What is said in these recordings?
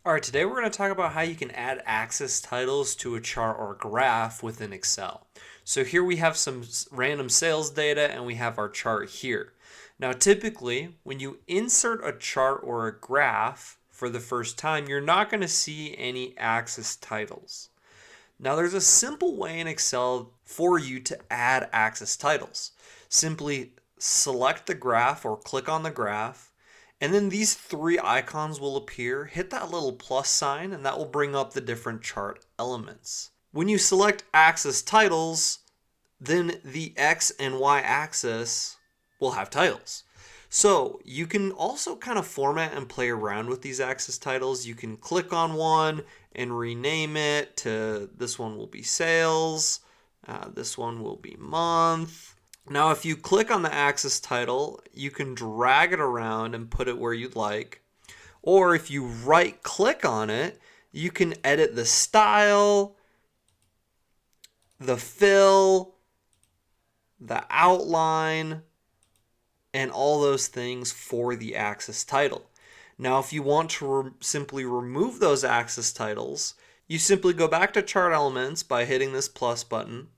All right, today we're going to talk about how you can add axis titles to a chart or a graph within Excel. So here we have some random sales data and we have our chart here. Now typically when you insert a chart or a graph for the first time, you're not going to see any axis titles. Now there's a simple way in Excel for you to add axis titles. Simply select the graph or click on the graph, and then these three icons will appear. Hit that little plus sign and that will bring up the different chart elements. When you select axis titles, then the X and Y axis will have titles. So you can also kind of format and play around with these axis titles. You can click on one and rename it to, this one will be sales, this one will be month. Now if you click on the axis title, you can drag it around and put it where you'd like. Or if you right click on it, you can edit the style, the fill, the outline, and all those things for the axis title. Now if you want to simply remove those axis titles, you simply go back to chart elements by hitting this plus button,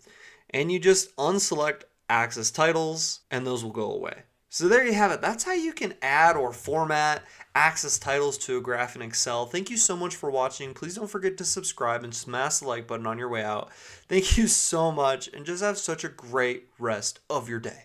and you just unselect axis titles and those will go away. So there you have it. That's how you can add or format axis titles to a graph in Excel. Thank you so much for watching. Please don't forget to subscribe and smash the like button on your way out. Thank you so much and just have such a great rest of your day.